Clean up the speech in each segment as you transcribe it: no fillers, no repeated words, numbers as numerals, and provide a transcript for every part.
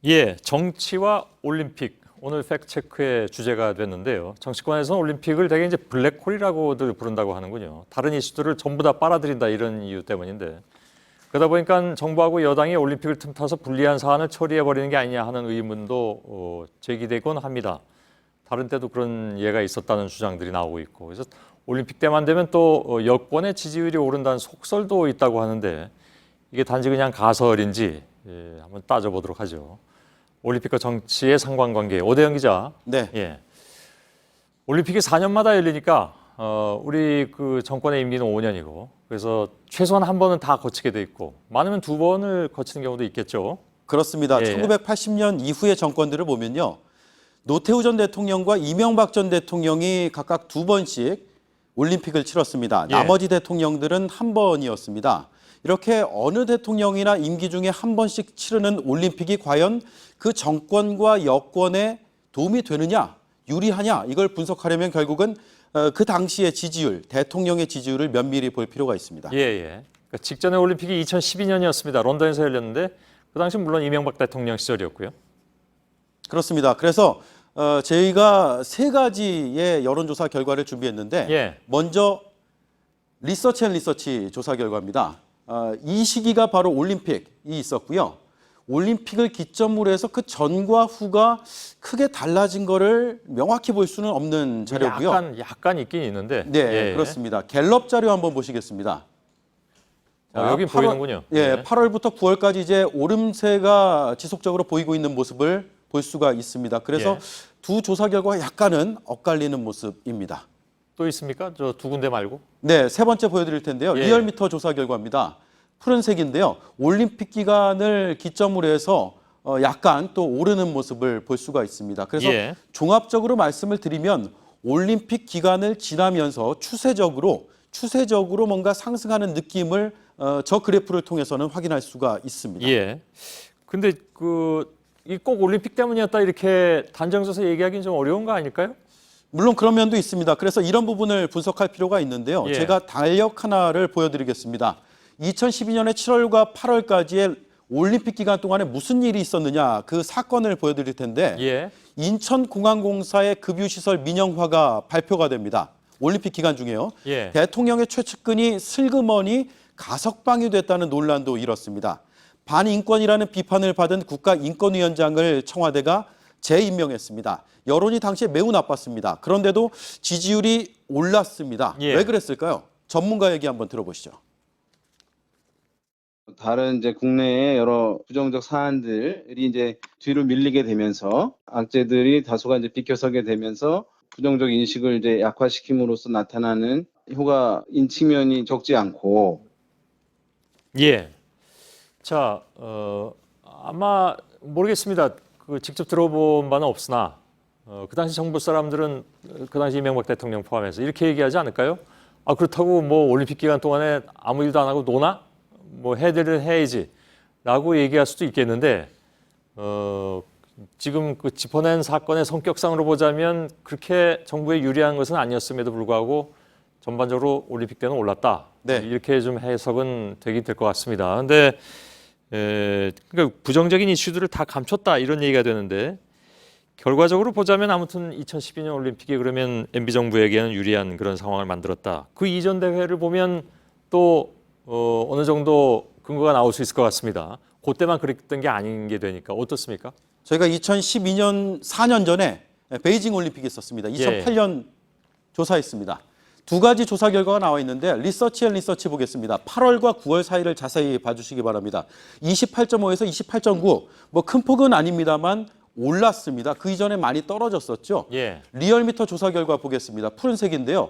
예, 정치와 올림픽 오늘 팩트체크의 주제가 됐는데요. 정치권에서는 올림픽을 대개 이제 블랙홀이라고들 부른다고 하는군요. 다른 이슈들을 전부 다 빨아들인다 이런 이유 때문인데 그러다 보니까 정부하고 여당이 올림픽을 틈타서 불리한 사안을 처리해버리는 게 아니냐 하는 의문도 제기되곤 합니다. 다른 때도 그런 예가 있었다는 주장들이 나오고 있고 그래서 올림픽 때만 되면 또 여권의 지지율이 오른다는 속설도 있다고 하는데 이게 단지 그냥 가설인지 한번 따져보도록 하죠. 올림픽과 정치의 상관관계 오대영 기자. 네. 예. 올림픽이 4년마다 열리니까 우리 그 정권의 임기는 5년이고 그래서 최소한 한 번은 다 거치게 돼 있고 많으면 2번을 거치는 경우도 있겠죠. 그렇습니다. 예. 1980년 이후의 정권들을 보면요. 노태우 전 대통령과 이명박 전 대통령이 각각 2번씩 올림픽을 치렀습니다. 예. 나머지 대통령들은 한 번이었습니다. 이렇게 어느 대통령이나 임기 중에 한 번씩 치르는 올림픽이 과연 그 정권과 여권에 도움이 되느냐, 유리하냐 이걸 분석하려면 결국은 그 당시의 지지율, 대통령의 지지율을 면밀히 볼 필요가 있습니다. 예. 그러니까 직전에 올림픽이 2012년이었습니다. 런던에서 열렸는데 그 당시 물론 이명박 대통령 시절이었고요. 그렇습니다. 그래서 저희가 3가지의 여론조사 결과를 준비했는데 예. 먼저 리서치 조사 결과입니다. 이 시기가 바로 올림픽이 있었고요. 올림픽을 기점으로 해서 그 전과 후가 크게 달라진 거를 명확히 볼 수는 없는 자료고요. 약간 있긴 있는데. 네, 예. 그렇습니다. 갤럽 자료 한번 보시겠습니다. 여기 보이는군요. 예, 8월부터 9월까지 이제 오름세가 지속적으로 보이고 있는 모습을 볼 수가 있습니다. 그래서 예. 두 조사 결과가 약간은 엇갈리는 모습입니다. 또 있습니까? 저 두 군데 말고. 네, 3번째 보여드릴 텐데요. 예. 리얼미터 조사 결과입니다. 푸른색인데요. 올림픽 기간을 기점으로 해서 약간 또 오르는 모습을 볼 수가 있습니다. 그래서 예. 종합적으로 말씀을 드리면 올림픽 기간을 지나면서 추세적으로 뭔가 상승하는 느낌을 저 그래프를 통해서는 확인할 수가 있습니다. 예. 근데 이 꼭 올림픽 때문이었다 이렇게 단정져서 얘기하기는 좀 어려운 거 아닐까요? 물론 그런 면도 있습니다. 그래서 이런 부분을 분석할 필요가 있는데요. 예. 제가 달력 하나를 보여드리겠습니다. 2012년에 7월과 8월까지의 올림픽 기간 동안에 무슨 일이 있었느냐 그 사건을 보여드릴 텐데 예. 인천공항공사의 급유시설 민영화가 발표가 됩니다. 올림픽 기간 중에요. 예. 대통령의 최측근이 슬그머니 가석방이 됐다는 논란도 일었습니다. 반인권이라는 비판을 받은 국가인권위원장을 청와대가 재임명했습니다. 여론이 당시에 매우 나빴습니다. 그런데도 지지율이 올랐습니다. 예. 왜 그랬을까요? 전문가 얘기 한번 들어보시죠. 다른 이제 국내의 여러 부정적 사안들이 이제 뒤로 밀리게 되면서 악재들이 다소가 이제 비껴서게 되면서 부정적 인식을 이제 약화시킴으로써 나타나는 효과인 측면이 적지 않고. 예. 자, 아마 모르겠습니다. 직접 들어본 바는 없으나 그 당시 정부 사람들은 그 당시 이명박 대통령 포함해서 이렇게 얘기하지 않을까요? 아, 그렇다고 뭐 올림픽 기간 동안에 아무 일도 안 하고 노나? 뭐 해야되는 해야지 라고 얘기할 수도 있겠는데 지금 그 짚어낸 사건의 성격상으로 보자면 그렇게 정부에 유리한 것은 아니었음에도 불구하고 전반적으로 올림픽 때는 올랐다. 네. 이렇게 좀 해석은 되긴 될 것 같습니다. 근데 그러니까 부정적인 이슈들을 다 감췄다 이런 얘기가 되는데 결과적으로 보자면 아무튼 2012년 올림픽이 그러면 MB 정부에게는 유리한 그런 상황을 만들었다. 그 이전 대회를 보면 또 어느 정도 근거가 나올 수 있을 것 같습니다. 그때만 그랬던 게 아닌 게 되니까 어떻습니까? 저희가 2012년 4년 전에 베이징 올림픽이 있었습니다. 2008년 조사했습니다. 2가지 조사 결과가 나와 있는데 리서치 보겠습니다. 8월과 9월 사이를 자세히 봐주시기 바랍니다. 28.5에서 28.9, 뭐 큰 폭은 아닙니다만 올랐습니다. 그 이전에 많이 떨어졌었죠. 예. 리얼미터 조사 결과 보겠습니다. 푸른색인데요.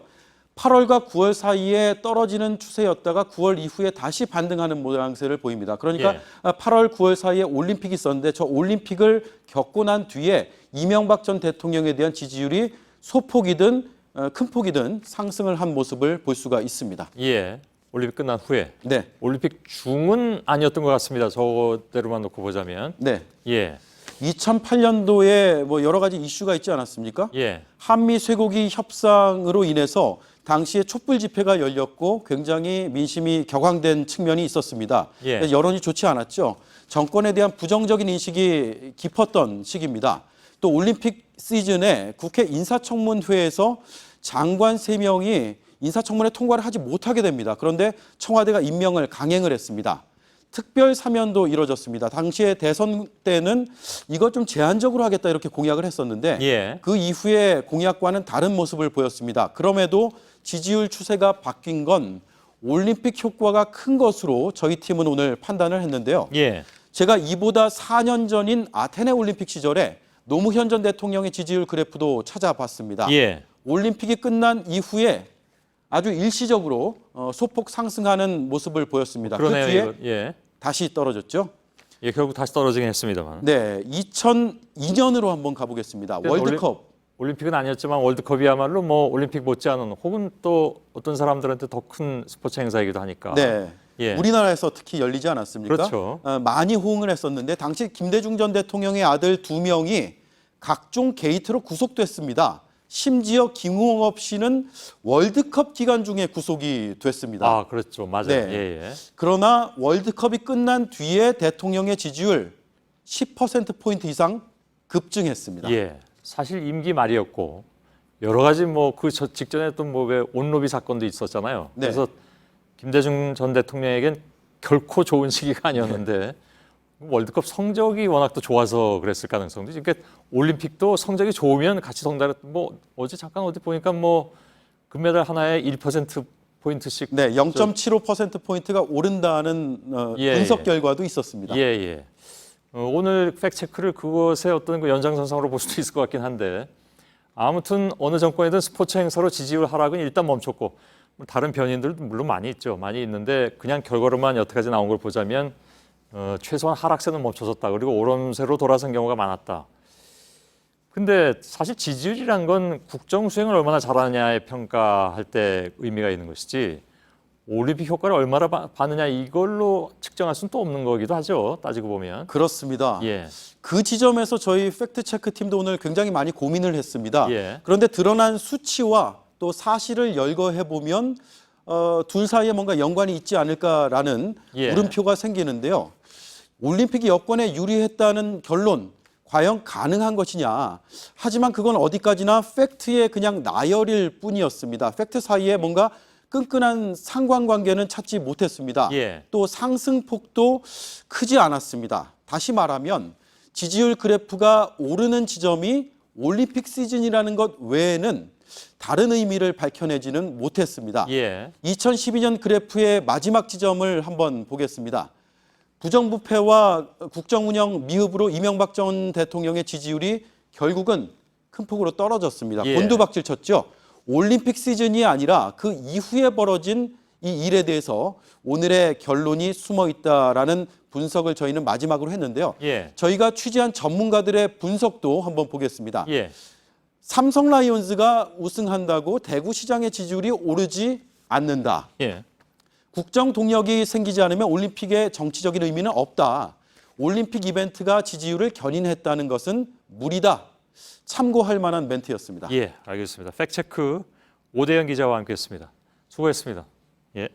8월과 9월 사이에 떨어지는 추세였다가 9월 이후에 다시 반등하는 모양새를 보입니다. 그러니까 예. 8월, 9월 사이에 올림픽이 있었는데 저 올림픽을 겪고 난 뒤에 이명박 전 대통령에 대한 지지율이 소폭이든 큰 폭이든 상승을 한 모습을 볼 수가 있습니다. 예. 올림픽 끝난 후에. 네. 올림픽 중은 아니었던 것 같습니다. 저대로만 놓고 보자면. 네. 예. 2008년도에 뭐 여러 가지 이슈가 있지 않았습니까? 예. 한미 쇠고기 협상으로 인해서 당시에 촛불 집회가 열렸고 굉장히 민심이 격앙된 측면이 있었습니다. 예. 여론이 좋지 않았죠. 정권에 대한 부정적인 인식이 깊었던 시기입니다. 또 올림픽 시즌에 국회 인사청문회에서 장관 3명이 인사청문회 통과를 하지 못하게 됩니다. 그런데 청와대가 임명을 강행을 했습니다. 특별 사면도 이뤄졌습니다. 당시에 대선 때는 이것 좀 제한적으로 하겠다 이렇게 공약을 했었는데 예. 그 이후에 공약과는 다른 모습을 보였습니다. 그럼에도 지지율 추세가 바뀐 건 올림픽 효과가 큰 것으로 저희 팀은 오늘 판단을 했는데요. 예. 제가 이보다 4년 전인 아테네 올림픽 시절에 노무현 전 대통령의 지지율 그래프도 찾아봤습니다. 예. 올림픽이 끝난 이후에 아주 일시적으로 소폭 상승하는 모습을 보였습니다. 그러네요. 그 뒤에 이거. 예. 다시 떨어졌죠. 예, 결국 다시 떨어지긴 했습니다만. 네, 2002년으로 한번 가보겠습니다. 월드컵. 올림픽은 아니었지만 월드컵이야말로 뭐 올림픽 못지않은 혹은 또 어떤 사람들한테 더 큰 스포츠 행사이기도 하니까. 네. 예. 우리나라에서 특히 열리지 않았습니까? 그렇죠. 많이 호응을 했었는데 당시 김대중 전 대통령의 아들 2명이 각종 게이트로 구속됐습니다. 심지어 김웅업 씨는 월드컵 기간 중에 구속이 됐습니다. 아, 그렇죠. 맞아요. 네. 예, 예. 그러나 월드컵이 끝난 뒤에 대통령의 지지율 10%포인트 이상 급증했습니다. 예. 사실 임기 말이었고 여러 가지 뭐 그 직전에 또 뭐 왜 온로비 사건도 있었잖아요. 네. 그래서 김대중 전 대통령에겐 결코 좋은 시기가 아니었는데 월드컵 성적이 워낙 또 좋아서 그랬을 가능성도. 그러니까 올림픽도 성적이 좋으면 같이 성달. 뭐 어제 잠깐 어디 보니까 뭐 금메달 하나에 1% 포인트씩. 네, 0.75%포인트가 오른다는 예, 분석 예. 결과도 있었습니다. 예, 예. 오늘 팩트체크를 그것의 어떤 그 연장선상으로 볼 수도 있을 것 같긴 한데 아무튼 어느 정권이든 스포츠 행사로 지지율 하락은 일단 멈췄고 다른 변인들도 물론 많이 있죠. 많이 있는데 그냥 결과로만 여태까지 나온 걸 보자면 최소한 하락세는 멈춰섰다. 그리고 오름세로 돌아선 경우가 많았다. 근데 사실 지지율이란 건 국정 수행을 얼마나 잘하느냐에 평가할 때 의미가 있는 것이지 올림픽 효과를 얼마나 받느냐 이걸로 측정할 수는 또 없는 거기도 하죠. 따지고 보면. 그렇습니다. 예. 그 지점에서 저희 팩트체크 팀도 오늘 굉장히 많이 고민을 했습니다. 예. 그런데 드러난 수치와 또 사실을 열거해 보면 둘 사이에 뭔가 연관이 있지 않을까라는 예. 물음표가 생기는데요. 올림픽이 여권에 유리했다는 결론 과연 가능한 것이냐. 하지만 그건 어디까지나 팩트의 그냥 나열일 뿐이었습니다. 팩트 사이에 뭔가 끈끈한 상관관계는 찾지 못했습니다. 예. 또 상승폭도 크지 않았습니다. 다시 말하면 지지율 그래프가 오르는 지점이 올림픽 시즌이라는 것 외에는 다른 의미를 밝혀내지는 못했습니다. 예. 2012년 그래프의 마지막 지점을 한번 보겠습니다. 부정부패와 국정운영 미흡으로 이명박 전 대통령의 지지율이 결국은 큰 폭으로 떨어졌습니다. 예. 곤두박질 쳤죠. 올림픽 시즌이 아니라 그 이후에 벌어진 이 일에 대해서 오늘의 결론이 숨어 있다라는 분석을 저희는 마지막으로 했는데요. 예. 저희가 취재한 전문가들의 분석도 한번 보겠습니다. 예. 삼성 라이온즈가 우승한다고 대구시장의 지지율이 오르지 않는다. 예. 국정 동력이 생기지 않으면 올림픽의 정치적인 의미는 없다. 올림픽 이벤트가 지지율을 견인했다는 것은 무리다. 참고할 만한 멘트였습니다. 예, 알겠습니다. 팩트체크 오대현 기자와 함께했습니다. 수고했습니다. 예.